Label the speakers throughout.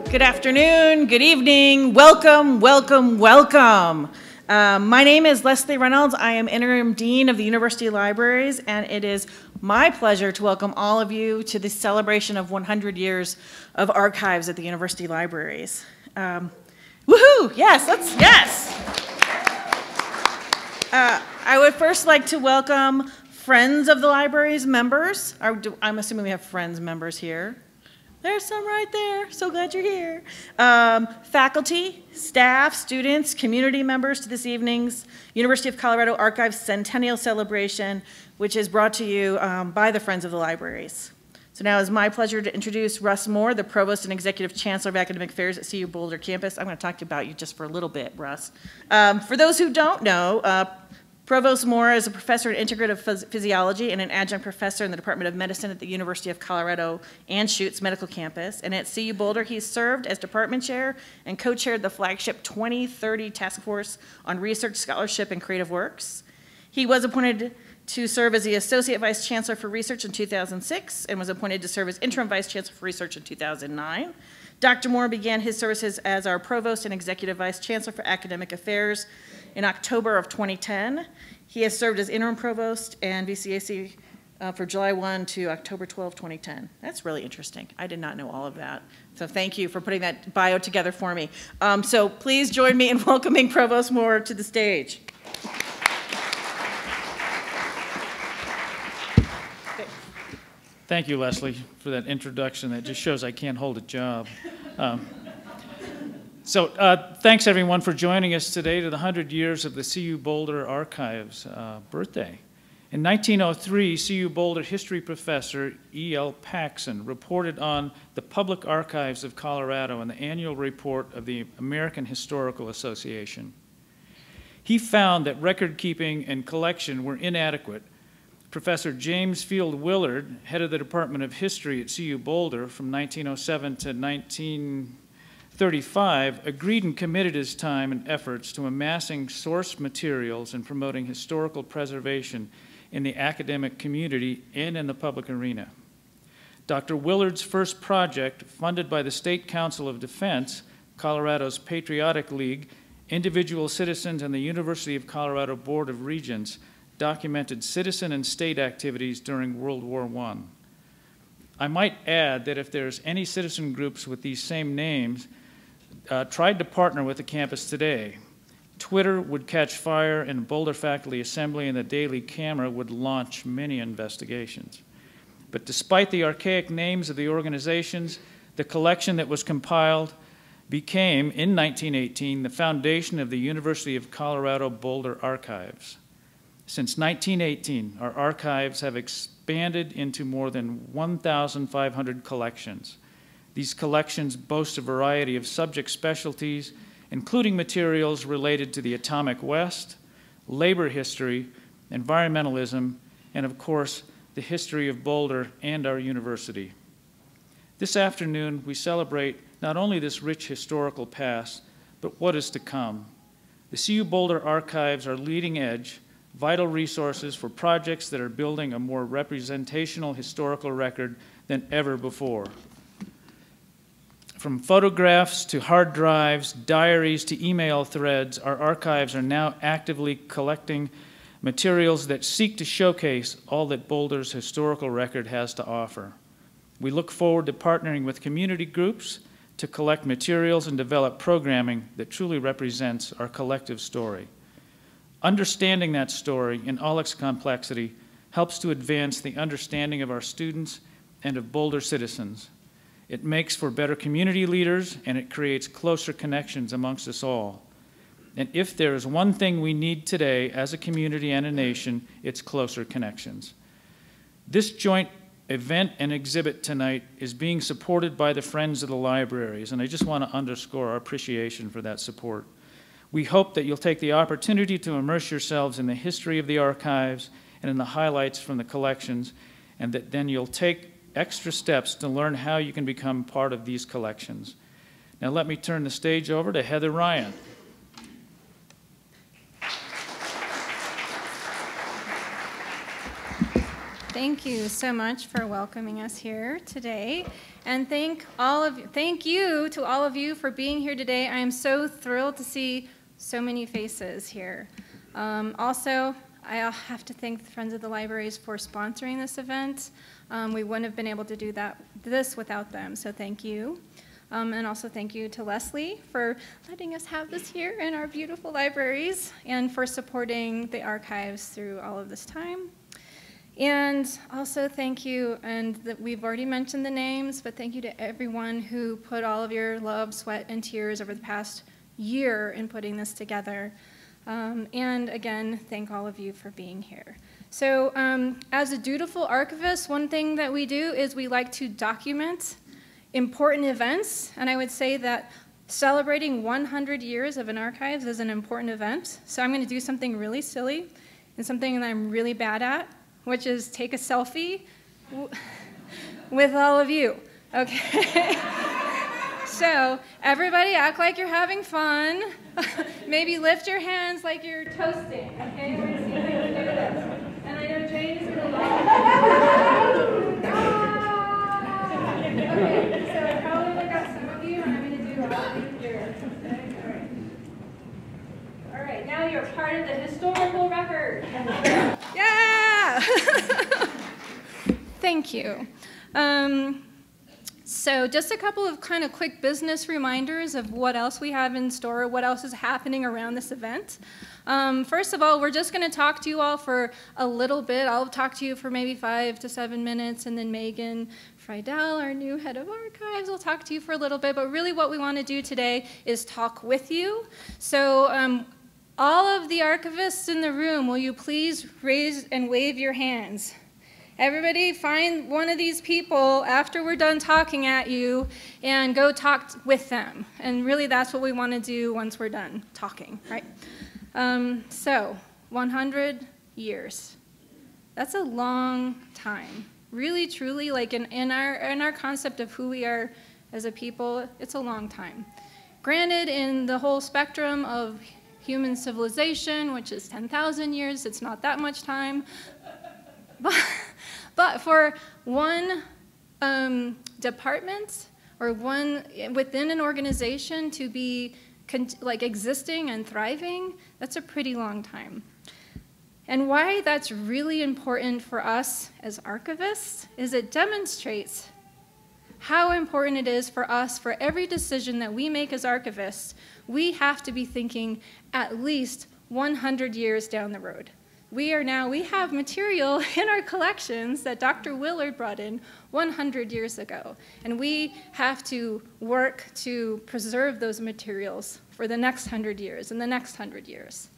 Speaker 1: Good afternoon, good evening, welcome, welcome, welcome. My name is Leslie Reynolds. I am Interim Dean of the University Libraries, and it is my pleasure to welcome all of you to the celebration of 100 years of archives at the University Libraries. Woohoo! Yes! I would first like to welcome Friends of the Libraries members. I'm assuming we have Friends members here. There's some right there. So glad you're here. Faculty, staff, students, community members to this evening's University of Colorado Archives Centennial Celebration, which is brought to you by the Friends of the Libraries. So now it's my pleasure to introduce Russ Moore, the Provost and Executive Chancellor of Academic Affairs at Cu-Boulder campus. I'm going to talk to you about you just for a little bit, Russ. For those who don't know, Provost Moore is a professor in integrative physiology and an adjunct professor in the Department of Medicine at the University of Colorado Anschutz Medical Campus. And at CU Boulder, he served as department chair and co-chaired the flagship 2030 Task Force on Research, Scholarship, and Creative Works. He was appointed to serve as the Associate Vice Chancellor for Research in 2006 and was appointed to serve as Interim Vice Chancellor for Research in 2009. Dr. Moore began his services as our Provost and Executive Vice Chancellor for Academic Affairs in October of 2010. He has served as Interim Provost and VCAC for July 1 to October 12, 2010. That's really interesting. I did not know all of that. So thank you for putting that bio together for me. So please join me in welcoming Provost Moore to the stage.
Speaker 2: Thank you, Leslie, for that introduction. That just shows I can't hold a job. Thanks, everyone, for joining us today to the 100 years of the CU Boulder Archives birthday. In 1903, CU Boulder history professor E.L. Paxson reported on the Public Archives of Colorado in the annual report of the American Historical Association. He found that record keeping and collection were inadequate. Professor James Field Willard, head of the Department of History at CU Boulder from 1907 to 1935, agreed and committed his time and efforts to amassing source materials and promoting historical preservation in the academic community and in the public arena. Dr. Willard's first project, funded by the State Council of Defense, Colorado's Patriotic League, individual citizens, and the University of Colorado Board of Regents, documented citizen and state activities during World War I. I might add that if there's any citizen groups with these same names tried to partner with the campus today, Twitter would catch fire and Boulder Faculty Assembly and the Daily Camera would launch many investigations. But despite the archaic names of the organizations, the collection that was compiled became, in 1918, the foundation of the University of Colorado Boulder Archives. Since 1918, our archives have expanded into more than 1,500 collections. These collections boast a variety of subject specialties, including materials related to the Atomic West, labor history, environmentalism, and of course, the history of Boulder and our university. This afternoon, we celebrate not only this rich historical past, but what is to come. The CU Boulder archives are leading edge, vital resources for projects that are building a more representational historical record than ever before. From photographs to hard drives, diaries to email threads, our archives are now actively collecting materials that seek to showcase all that Boulder's historical record has to offer. We look forward to partnering with community groups to collect materials and develop programming that truly represents our collective story. Understanding that story in all its complexity helps to advance the understanding of our students and of Boulder citizens. It makes for better community leaders, and it creates closer connections amongst us all. And if there is one thing we need today as a community and a nation, it's closer connections. This joint event and exhibit tonight is being supported by the Friends of the Libraries, and I just want to underscore our appreciation for that support. We hope that you'll take the opportunity to immerse yourselves in the history of the archives and in the highlights from the collections, and that then you'll take extra steps to learn how you can become part of these collections. Now let me turn the stage over to Heather Ryan.
Speaker 3: Thank you so much for welcoming us here today. And thank you to all of you for being here today. I am so thrilled to see so many faces here. Also, I have to thank the Friends of the Libraries for sponsoring this event. We wouldn't have been able to do this without them, so thank you. And also thank you to Leslie for letting us have this here in our beautiful libraries and for supporting the archives through all of this time. And also thank you, and we've already mentioned the names, but thank you to everyone who put all of your love, sweat, and tears over the past year in putting this together. And again, thank all of you for being here. So as a dutiful archivist, one thing that we do is we like to document important events, and I would say that celebrating 100 years of an archives is an important event. So I'm going to do something really silly and something that I'm really bad at, which is take a selfie with all of you, okay? So everybody act like you're having fun. Maybe lift your hands like you're toasting, okay? We're going to see if we can do this. And I know Jane is going to love it. Okay, so I probably got some of you, and I'm going to do all here. Okay, all right, now you're part of the historical record. Yeah! Thank you. So just a couple of kind of quick business reminders of what else we have in store, what else is happening around this event. First of all, we're just going to talk to you all for a little bit. I'll talk to you for maybe 5 to 7 minutes, and then Megan Friedel, our new head of archives, will talk to you for a little bit. But really what we want to do today is talk with you. So all of the archivists in the room, will you please raise and wave your hands? Everybody find one of these people after we're done talking at you and go talk with them. And really that's what we want to do once we're done talking, right? So 100 years. That's a long time. Really, truly, like in our concept of who we are as a people, it's a long time. Granted, in the whole spectrum of human civilization, which is 10,000 years, it's not that much time. But for one department or one within an organization to be like existing and thriving, that's a pretty long time. And why that's really important for us as archivists is it demonstrates how important it is for us, for every decision that we make as archivists, we have to be thinking at least 100 years down the road. We have material in our collections that Dr. Willard brought in 100 years ago, and we have to work to preserve those materials for the next 100 years and the next 100 years.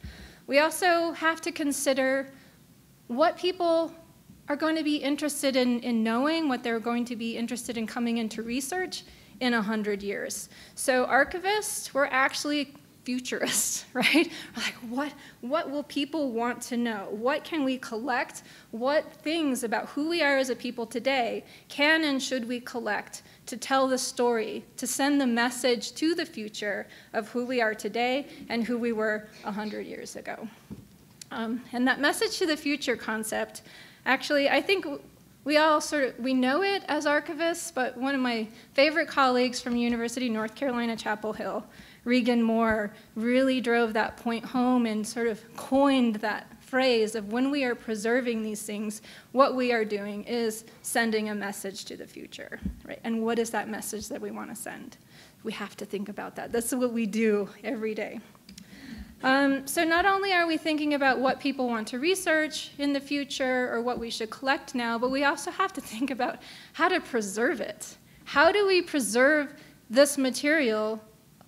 Speaker 3: We also have to consider what people are going to be interested in knowing, what they're going to be interested in coming into research in 100 years. So archivists, we're actually futurists, right? Like, what will people want to know? What can we collect? What things about who we are as a people today can and should we collect to tell the story, to send the message to the future of who we are today and who we were 100 years ago? And that message to the future concept, actually, I think we all we know it as archivists, but one of my favorite colleagues from University of North Carolina, Chapel Hill, Regan Moore, really drove that point home and sort of coined that phrase of when we are preserving these things, what we are doing is sending a message to the future, right? And what is that message that we want to send? We have to think about that. That's what we do every day. So not only are we thinking about what people want to research in the future or what we should collect now, but we also have to think about how to preserve it. How do we preserve this material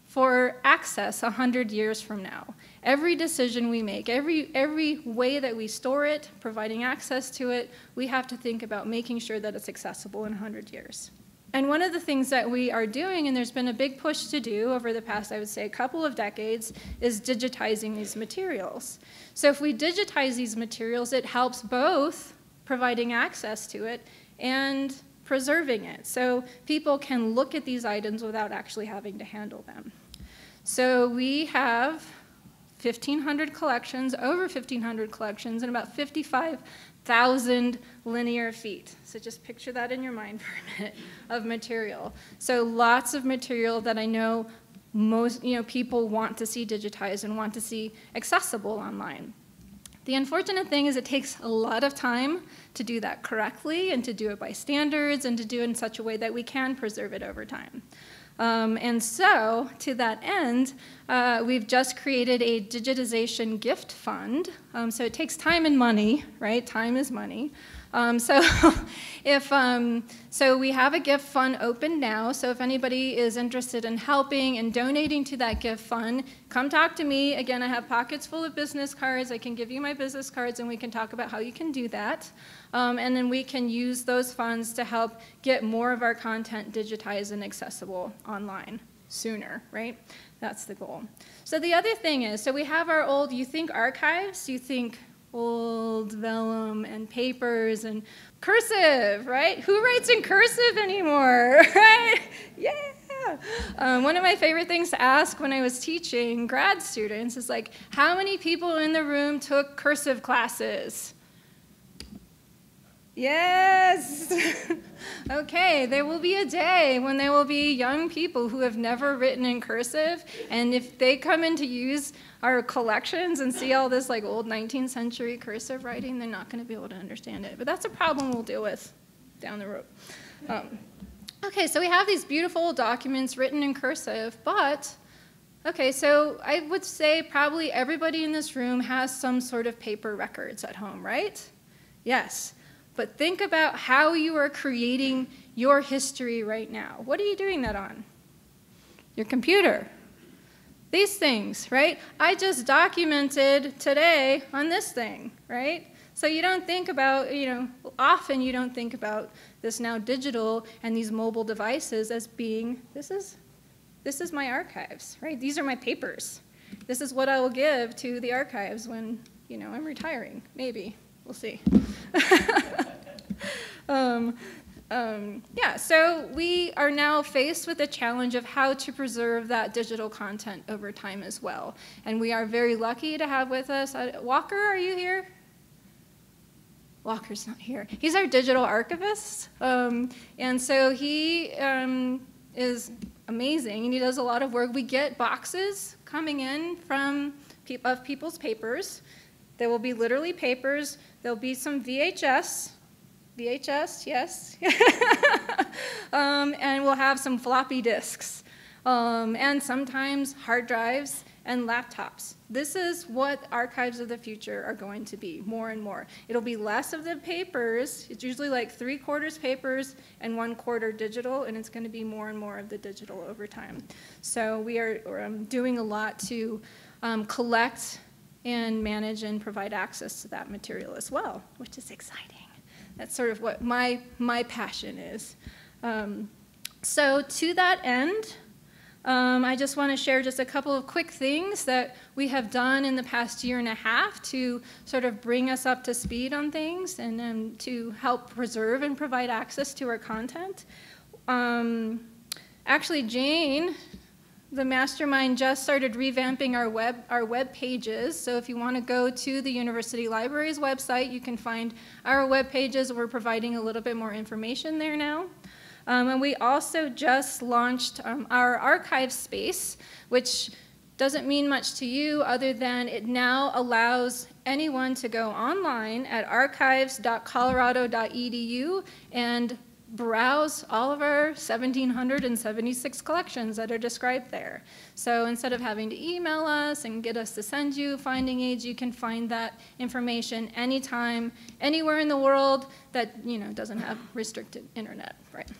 Speaker 3: for access 100 years from now? Every decision we make, every way that we store it, providing access to it, we have to think about making sure that it's accessible in 100 years. And one of the things that we are doing, and there's been a big push to do over the past, I would say, couple of decades, is digitizing these materials. So if we digitize these materials, it helps both providing access to it and preserving it. So people can look at these items without actually having to handle them. So we have 1,500 collections, over 1,500 collections, and about 1,000 linear feet. So just picture that in your mind for a minute of material. So lots of material that I know most people want to see digitized and want to see accessible online. The unfortunate thing is it takes a lot of time to do that correctly and to do it by standards and to do it in such a way that we can preserve it over time. And so, to that end, we've just created a digitization gift fund. So it takes time and money, right? Time is money. So we have a gift fund open now. So if anybody is interested in helping and donating to that gift fund, come talk to me. Again, I have pockets full of business cards. I can give you my business cards, and we can talk about how you can do that. And then we can use those funds to help get more of our content digitized and accessible online sooner, right? That's the goal. So the other thing is, so we have our old, you think archives, you think old vellum and papers and cursive, right? Who writes in cursive anymore, right? Yeah. One of my favorite things to ask when I was teaching grad students is like, how many people in the room took cursive classes? Yes. Okay, there will be a day when there will be young people who have never written in cursive, and if they come in to use our collections and see all this like old 19th century cursive writing, they're not going to be able to understand it. But that's a problem we'll deal with down the road. Okay, so we have these beautiful documents written in cursive, but okay, so I would say probably everybody in this room has some sort of paper records at home, right? Yes. But think about how you are creating your history right now. What are you doing that on? Your computer. These things, right? I just documented today on this thing, right? So you don't think about, often you don't think about this now digital and these mobile devices as being, this is my archives, right? These are my papers. This is what I will give to the archives when, I'm retiring, maybe. We'll see. Yeah, so we are now faced with the challenge of how to preserve that digital content over time as well. And we are very lucky to have with us, Walker, are you here? Walker's not here. He's our digital archivist. And so he is amazing, and he does a lot of work. We get boxes coming in from people's papers. There will be literally papers. There'll be some VHS, yes. And we'll have some floppy disks, and sometimes hard drives and laptops. This is what archives of the future are going to be, more and more. It'll be less of the papers. It's usually like 3/4 papers and 1/4 digital, and it's going to be more and more of the digital over time. So we are doing a lot to collect and manage and provide access to that material as well, which is exciting. That's sort of what my passion is. So to that end, I just want to share just a couple of quick things that we have done in the past year and a half to sort of bring us up to speed on things and to help preserve and provide access to our content. Actually, Jane, the mastermind, just started revamping our web pages. So if you want to go to the University Library's website, you can find our web pages. We're providing a little bit more information there now. And we also just launched our archive space, which doesn't mean much to you other than it now allows anyone to go online at archives.colorado.edu and browse all of our 1,776 collections that are described there. So instead of having to email us and get us to send you finding aids, you can find that information anytime, anywhere in the world that doesn't have restricted internet, right?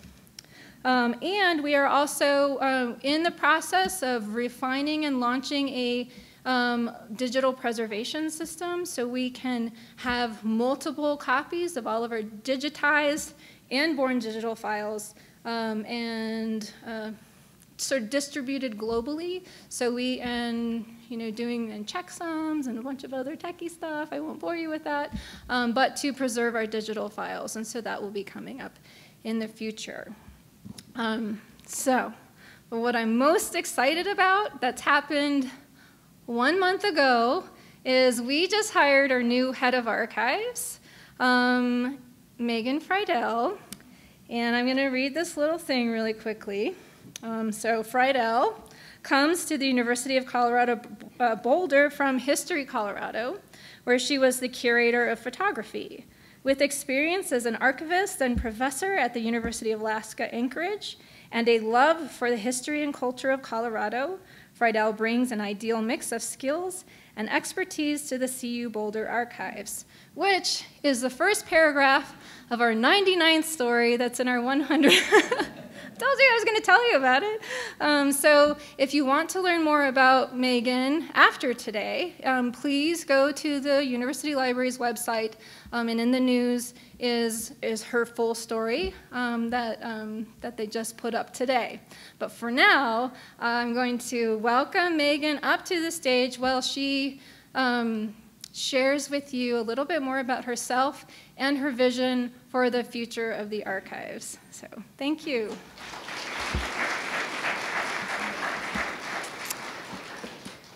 Speaker 3: And we are also in the process of refining and launching a digital preservation system so we can have multiple copies of all of our digitized and born digital files and sort of distributed globally. So we, doing checksums and a bunch of other techie stuff. I won't bore you with that, but to preserve our digital files. And so that will be coming up in the future. So what I'm most excited about that's happened 1 month ago is we just hired our new head of archives. Megan Friedel, and I'm going to read this little thing really quickly. So Friedel comes to the University of Colorado Boulder from History, Colorado, where she was the curator of photography. With experience as an archivist and professor at the University of Alaska Anchorage, and a love for the history and culture of Colorado, Friedel brings an ideal mix of skills and expertise to the Cu-Boulder archives, which is the first paragraph of our 99th story that's in our 100. Told you I was going to tell you about it. So if you want to learn more about Megan after today, please go to the University Library's website, and in the news is her full story that they just put up today. But for now, I'm going to welcome Megan up to the stage while she shares with you a little bit more about herself and her vision for the future of the archives. So thank you.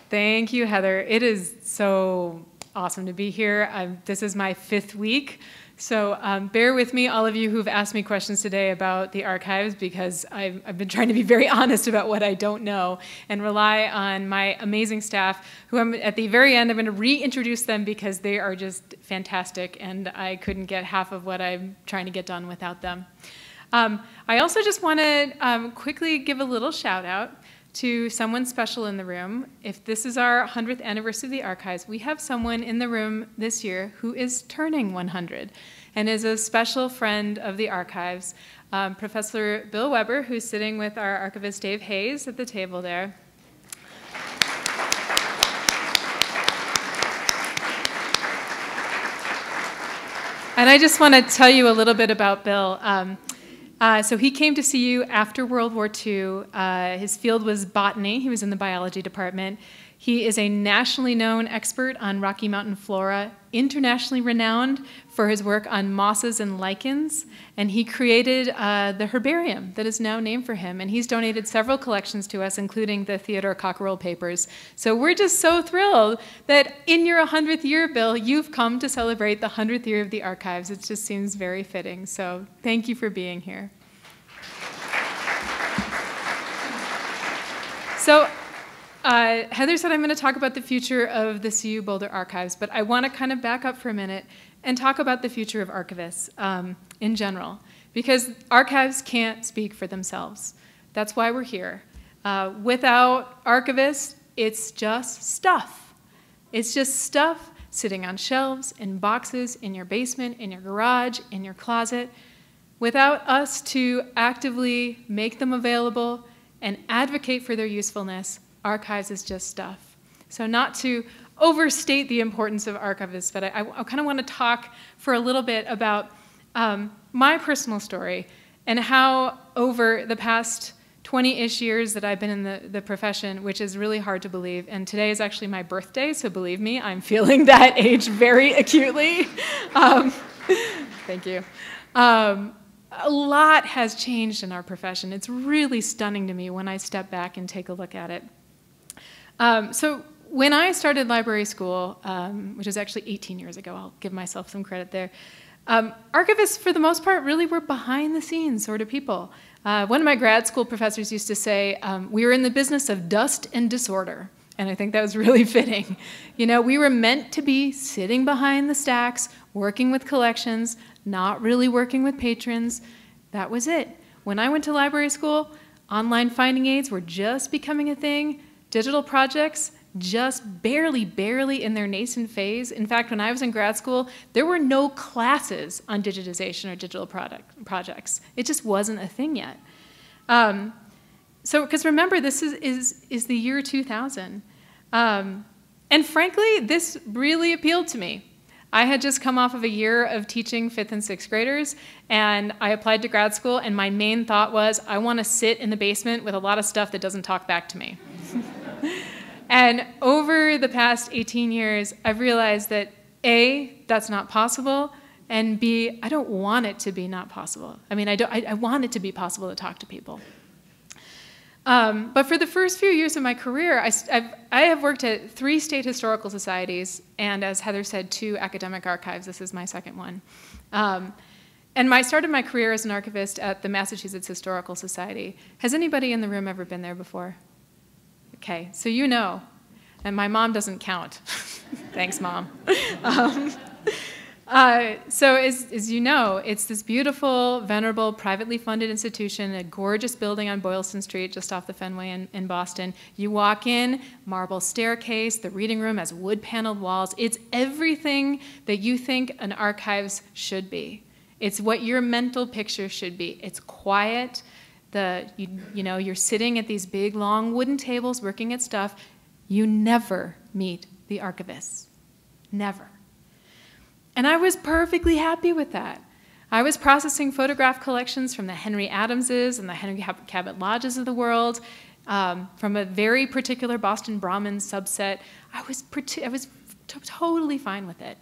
Speaker 4: Thank you, Heather. It is so awesome to be here. This is my 5th week, so bear with me, all of you who've asked me questions today about the archives, because I've been trying to be very honest about what I don't know and rely on my amazing staff, who at the very end, I'm going to reintroduce them because they are just fantastic, and I couldn't get half of what I'm trying to get done without them. I also just want to quickly give a little shout out to someone special in the room. If this is our 100th anniversary of the archives, we have someone in the room this year who is turning 100 and is a special friend of the archives. Professor Bill Weber, who's sitting with our archivist Dave Hayes at the table there. And I just want to tell you a little bit about Bill. So he came to CU after World War II. His field was botany. He was in the biology department. He is a nationally known expert on Rocky Mountain flora, internationally renowned for his work on mosses and lichens, and he created the herbarium that is now named for him, and he's donated several collections to us, including the Theodore Cockerell papers. So we're just so thrilled that in your 100th year, Bill, you've come to celebrate the 100th year of the archives. It just seems very fitting, so thank you for being here. So Heather said I'm going to talk about the future of the Cu-Boulder archives, but I want to kind of back up for a minute and talk about the future of archivists in general, because archives can't speak for themselves. That's why we're here. Without archivists, it's just stuff. It's just stuff sitting on shelves, in boxes, in your basement, in your garage, in your closet. Without us to actively make them available and advocate for their usefulness, archives is just stuff. So not to overstate the importance of archivists, but I kind of want to talk for a little bit about my personal story and how over the past 20-ish years that I've been in the profession, which is really hard to believe, and today is actually my birthday, so believe me, I'm feeling that age very acutely. Thank you. A lot has changed in our profession. It's really stunning to me when I step back and take a look at it. So when I started library school, which is actually 18 years ago, I'll give myself some credit there, archivists, for the most part, really were behind-the-scenes sort of people. One of my grad school professors used to say, we were in the business of dust and disorder, and I think that was really fitting. You know, we were meant to be sitting behind the stacks, working with collections, not really working with patrons. That was it. When I went to library school, online finding aids were just becoming a thing. Digital projects, just barely in their nascent phase. In fact, when I was in grad school, there were no classes on digitization or digital projects. It just wasn't a thing yet. Because remember, this is the year 2000. And frankly, this really appealed to me. I had just come off of a year of teaching 5th and 6th graders, and I applied to grad school, and my main thought was, I want to sit in the basement with a lot of stuff that doesn't talk back to me. And over the past 18 years, I've realized that A, that's not possible, and B, I don't want it to be not possible. I mean, I want it to be possible to talk to people. But for the first few years of my career, I have worked at 3 state historical societies, and as Heather said, 2 academic archives. This is my second one. And I started my career as an archivist at the Massachusetts Historical Society. Has anybody in the room ever been there before? Okay, so you know. And my mom doesn't count. Thanks, Mom. So as you know, it's this beautiful, venerable, privately funded institution, a gorgeous building on Boylston Street, just off the Fenway in Boston. You walk in, marble staircase, the reading room has wood-paneled walls. It's everything that you think an archives should be. It's what your mental picture should be. It's quiet. You know, you're sitting at these big, long wooden tables working at stuff. You never meet the archivists. Never. And I was perfectly happy with that. I was processing photograph collections from the Henry Adamses and the Henry Cabot Lodges of the world, from a very particular Boston Brahmin subset. I was totally fine with it.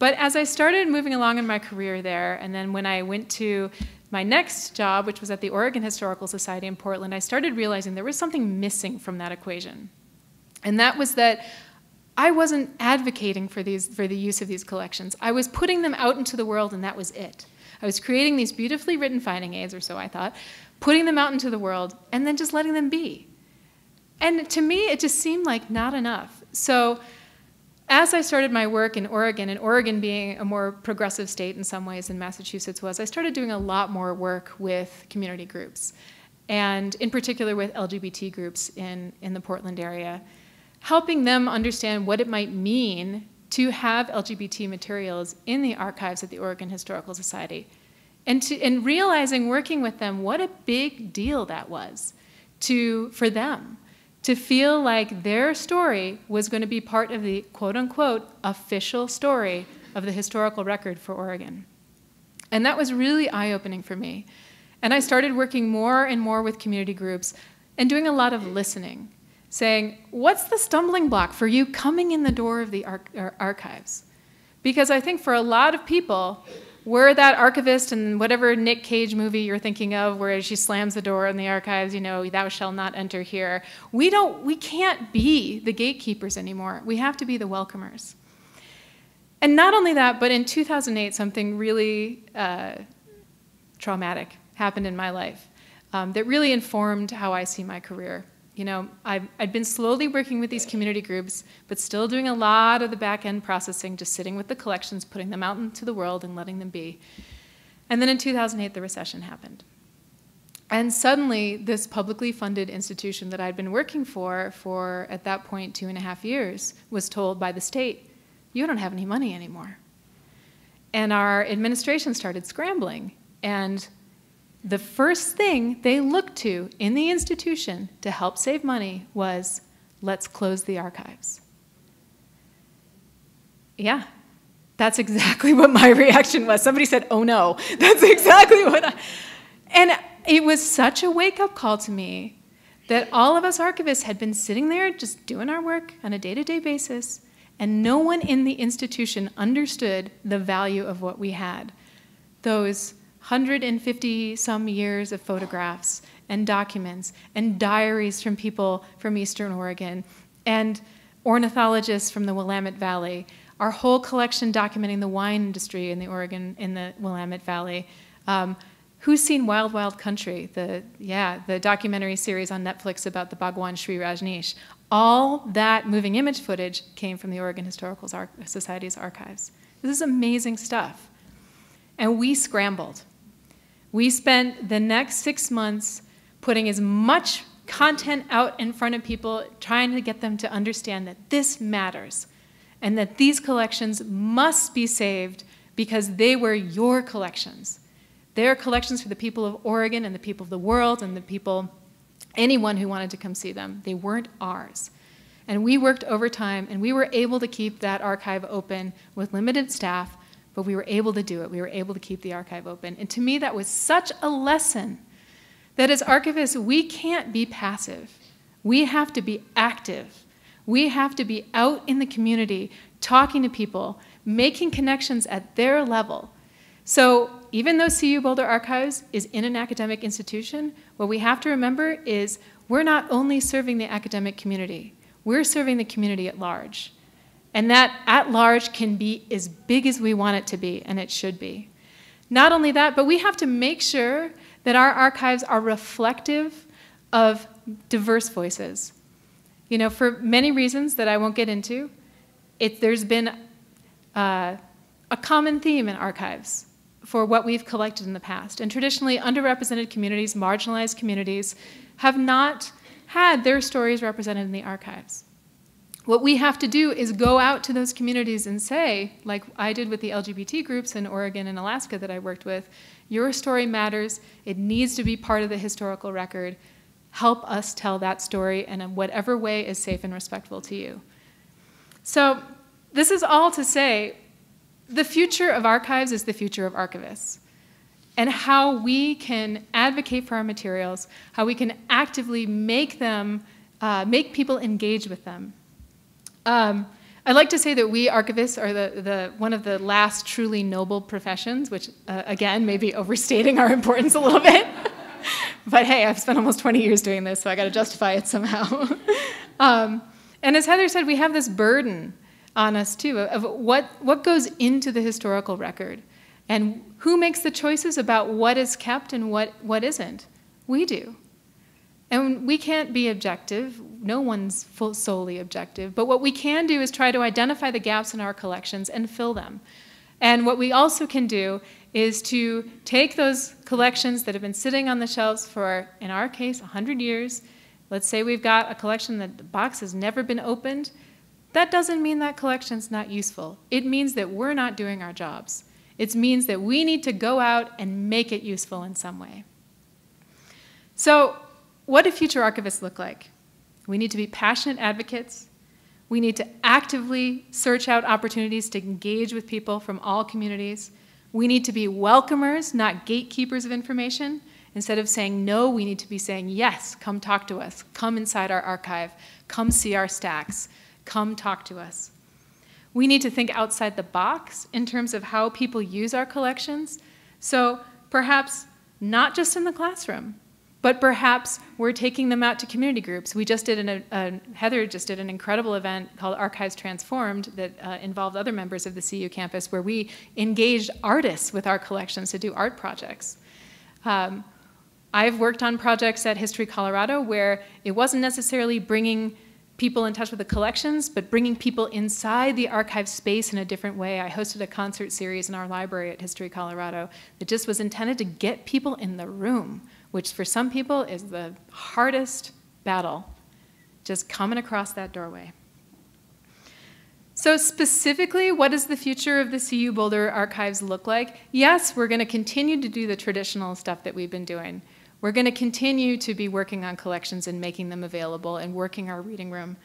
Speaker 4: But as I started moving along in my career there, and then when I went to my next job, which was at the Oregon Historical Society in Portland, I started realizing there was something missing from that equation. And that was that I wasn't advocating for the use of these collections. I was putting them out into the world, and that was it. I was creating these beautifully written finding aids, or so I thought, putting them out into the world, and then just letting them be. And to me, it just seemed like not enough. So as I started my work in Oregon, and Oregon being a more progressive state in some ways than Massachusetts was, I started doing a lot more work with community groups, and in particular with LGBT groups in the Portland area, helping them understand what it might mean to have LGBT materials in the archives at the Oregon Historical Society, and realizing, working with them, what a big deal that was for them to feel like their story was going to be part of the quote-unquote official story of the historical record for Oregon. And that was really eye-opening for me. And I started working more and more with community groups and doing a lot of listening, saying, what's the stumbling block for you coming in the door of the archives? Because I think for a lot of people, we're that archivist in whatever Nick Cage movie you're thinking of where she slams the door in the archives, you know, thou shalt not enter here. We can't be the gatekeepers anymore. We have to be the welcomers. And not only that, but in 2008, something really traumatic happened in my life that really informed how I see my career. You know, I'd been slowly working with these community groups, but still doing a lot of the back-end processing, just sitting with the collections, putting them out into the world and letting them be. And then in 2008, the recession happened. And suddenly, this publicly funded institution that I'd been working for at that point, 2.5 years, was told by the state, you don't have any money anymore. And our administration started scrambling, and the first thing they looked to in the institution to help save money was, let's close the archives. Yeah, that's exactly what my reaction was. Somebody said, oh no, that's exactly what And it was such a wake-up call to me that all of us archivists had been sitting there just doing our work on a day-to-day basis, and no one in the institution understood the value of what we had. Those 150-some years of photographs and documents and diaries from people from Eastern Oregon and ornithologists from the Willamette Valley, our whole collection documenting the wine industry in the Willamette Valley. Who's seen Wild Wild Country, the documentary series on Netflix about the Bhagwan Sri Rajneesh? All that moving image footage came from the Oregon Historical Society's archives. This is amazing stuff. And we scrambled. We spent the next 6 months putting as much content out in front of people, trying to get them to understand that this matters and that these collections must be saved because they were your collections. They're collections for the people of Oregon and the people of the world and the people, anyone who wanted to come see them. They weren't ours. And we worked overtime, and we were able to keep that archive open with limited staff, but we were able to do it. We were able to keep the archive open. And to me, that was such a lesson that as archivists, we can't be passive. We have to be active. We have to be out in the community, talking to people, making connections at their level. So even though CU Boulder Archives is in an academic institution, what we have to remember is we're not only serving the academic community, we're serving the community at large. And that at large can be as big as we want it to be, and it should be. Not only that, but we have to make sure that our archives are reflective of diverse voices. You know, for many reasons that I won't get into, there's been a common theme in archives for what we've collected in the past. And traditionally, underrepresented communities, marginalized communities, have not had their stories represented in the archives. What we have to do is go out to those communities and say, like I did with the LGBT groups in Oregon and Alaska that I worked with, your story matters, it needs to be part of the historical record. Help us tell that story in whatever way is safe and respectful to you. So this is all to say, the future of archives is the future of archivists. And how we can advocate for our materials, how we can actively make them, make people engage with them. I like to say that we archivists are one of the last truly noble professions, which again, may be overstating our importance a little bit. But hey, I've spent almost 20 years doing this, so I got to justify it somehow. And as Heather said, we have this burden on us too of what goes into the historical record and who makes the choices about what is kept and what isn't. We do. And we can't be objective. No one's solely objective. But what we can do is try to identify the gaps in our collections and fill them. And what we also can do is to take those collections that have been sitting on the shelves for, in our case, 100 years. Let's say we've got a collection that the box has never been opened. That doesn't mean that collection's not useful. It means that we're not doing our jobs. It means that we need to go out and make it useful in some way. So what do future archivists look like? We need to be passionate advocates. We need to actively search out opportunities to engage with people from all communities. We need to be welcomers, not gatekeepers of information. Instead of saying no, we need to be saying yes, come talk to us. Come inside our archive. Come see our stacks. Come talk to us. We need to think outside the box in terms of how people use our collections. So perhaps not just in the classroom, but perhaps we're taking them out to community groups. We just did Heather just did an incredible event called Archives Transformed that involved other members of the CU campus where we engaged artists with our collections to do art projects. I've worked on projects at History Colorado where it wasn't necessarily bringing people in touch with the collections, but bringing people inside the archive space in a different way. I hosted a concert series in our library at History Colorado that just was intended to get people in the room, which for some people is the hardest battle, just coming across that doorway. So specifically, what does the future of the Cu-Boulder archives look like? Yes, we're going to continue to do the traditional stuff that we've been doing. We're going to continue to be working on collections and making them available and working our reading room.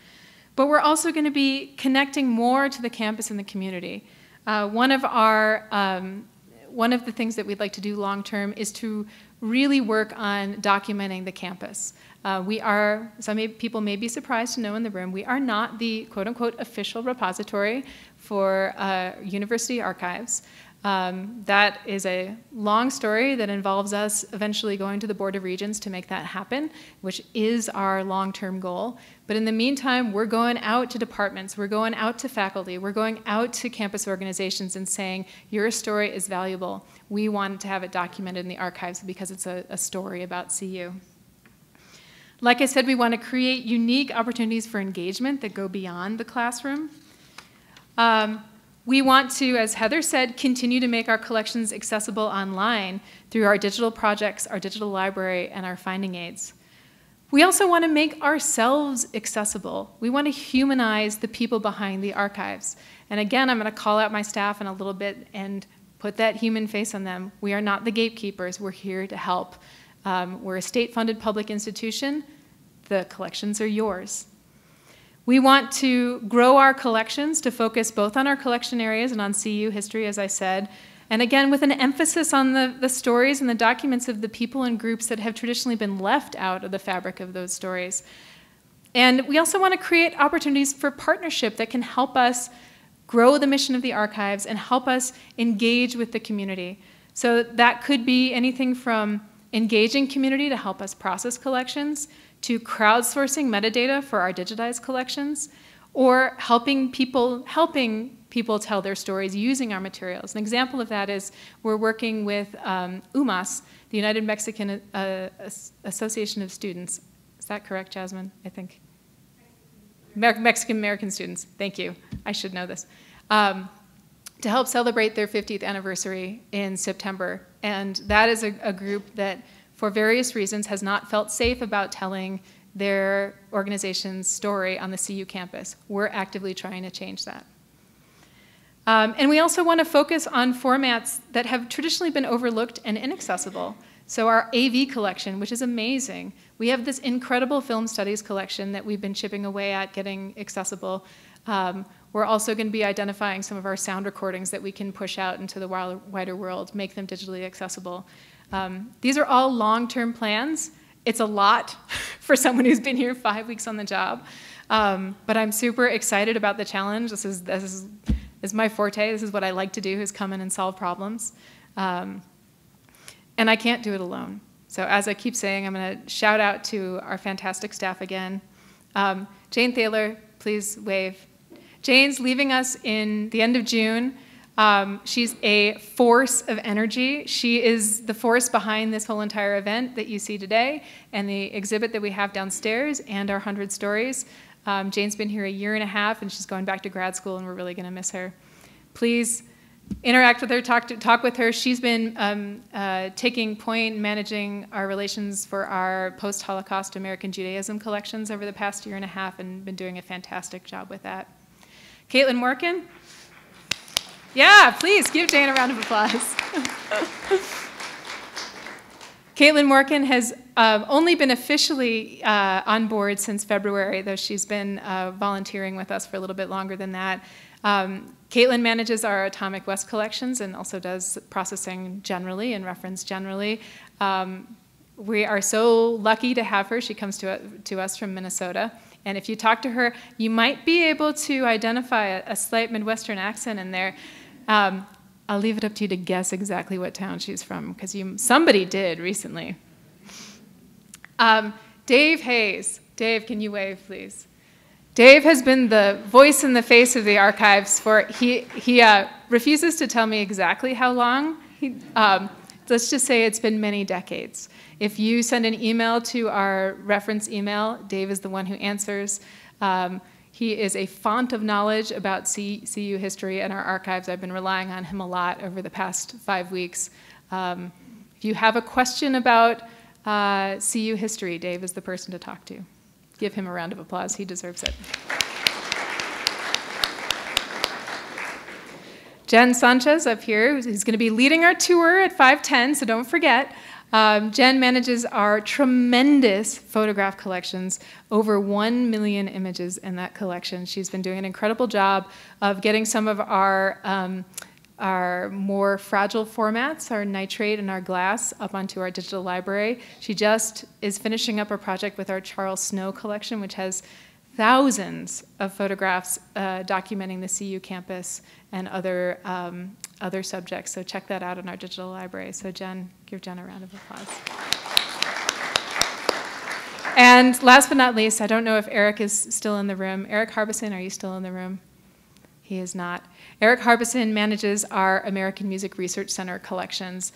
Speaker 4: But we're also going to be connecting more to the campus and the community. One of the things that we'd like to do long term is to really work on documenting the campus. Some people may be surprised to know in the room, we are not the quote unquote official repository for university archives. That is a long story that involves us eventually going to the Board of Regents to make that happen, which is our long-term goal. But in the meantime, we're going out to departments, we're going out to faculty, we're going out to campus organizations and saying, your story is valuable. We want to have it documented in the archives because it's a story about CU. Like I said, we want to create unique opportunities for engagement that go beyond the classroom. We want to, as Heather said, continue to make our collections accessible online through our digital projects, our digital library, and our finding aids. We also want to make ourselves accessible. We want to humanize the people behind the archives. And again, I'm going to call out my staff in a little bit and put that human face on them. We are not the gatekeepers. We're here to help. We're a state-funded public institution. The collections are yours. We want to grow our collections to focus both on our collection areas and on CU history, as I said, and again, with an emphasis on the stories and the documents of the people and groups that have traditionally been left out of the fabric of those stories. And we also want to create opportunities for partnership that can help us grow the mission of the archives and help us engage with the community. So that could be anything from engaging community to help us process collections, to crowdsourcing metadata for our digitized collections, or helping people tell their stories using our materials. An example of that is we're working with UMAS, the United Mexican Association of Students. Is that correct, Jasmine? I think. Mexican-American students. Thank you. I should know this. To help celebrate their 50th anniversary in September. And that is a group that, for various reasons, has not felt safe about telling their organization's story on the CU campus. We're actively trying to change that. And we also want to focus on formats that have traditionally been overlooked and inaccessible. So our AV collection, which is amazing. We have this incredible film studies collection that we've been chipping away at getting accessible. We're also going to be identifying some of our sound recordings that we can push out into the wider world, make them digitally accessible. These are all long-term plans. It's a lot for someone who's been here 5 weeks on the job. But I'm super excited about the challenge. This is my forte. This is what I like to do, is come in and solve problems. And I can't do it alone. So as I keep saying, I'm going to shout out to our fantastic staff again. Jane Thaler, please wave. Jane's leaving us in the end of June. She's a force of energy. She is the force behind this whole entire event that you see today and the exhibit that we have downstairs and our 100 stories. Jane's been here a year and a half, and she's going back to grad school, and we're really going to miss her. Please interact with her, talk with her. She's been taking point, managing our relations for our post-Holocaust American Judaism collections over the past year and a half, and been doing a fantastic job with that. Caitlin Morkin? Yeah, please give Jane a round of applause. Caitlin Morkin has only been officially on board since February, though she's been volunteering with us for a little bit longer than that. Caitlin manages our Atomic West collections and also does processing generally and reference generally. We are so lucky to have her. She comes to us from Minnesota. And if you talk to her, you might be able to identify a slight Midwestern accent in there. I'll leave it up to you to guess exactly what town she's from, because somebody did recently. Dave Hayes. Dave, can you wave, please? Dave has been the voice in the face of the archives for, he refuses to tell me exactly how long. Let's just say it's been many decades. If you send an email to our reference email, Dave is the one who answers. He is a font of knowledge about CU history and our archives. I've been relying on him a lot over the past 5 weeks. If you have a question about CU history, Dave is the person to talk to. Give him a round of applause. He deserves it. Jen Sanchez up here, who's going to be leading our tour at 5:10, so don't forget. Jen manages our tremendous photograph collections, over 1 million images in that collection. She's been doing an incredible job of getting some of our more fragile formats, our nitrate and our glass, up onto our digital library. She just is finishing up a project with our Charles Snow collection, which has thousands of photographs documenting the CU campus and other subjects. So check that out in our digital library. So Jen, give Jen a round of applause. And last but not least, I don't know if Eric is still in the room. Eric Harbison, are you still in the room? He is not. Eric Harbison manages our American Music Research Center collections.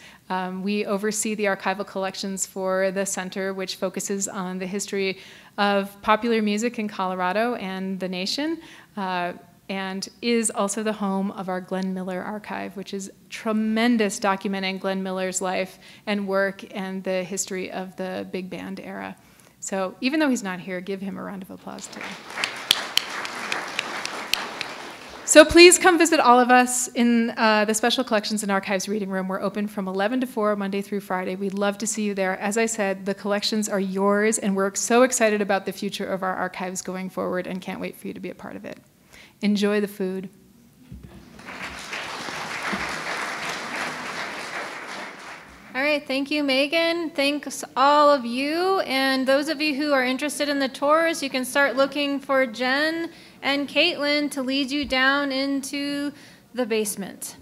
Speaker 4: We oversee the archival collections for the center, which focuses on the history of popular music in Colorado and the nation, and is also the home of our Glenn Miller archive, which is tremendous, documenting Glenn Miller's life and work and the history of the big band era. So even though he's not here, give him a round of applause too. So please come visit all of us in the Special Collections and Archives Reading Room. We're open from 11 to 4, Monday through Friday. We'd love to see you there. As I said, the collections are yours, and we're so excited about the future of our archives going forward and can't wait for you to be a part of it. Enjoy the food.
Speaker 3: All right, thank you, Megan. Thanks all of you. And those of you who are interested in the tours, you can start looking for Jen and Caitlin to lead you down into the basement.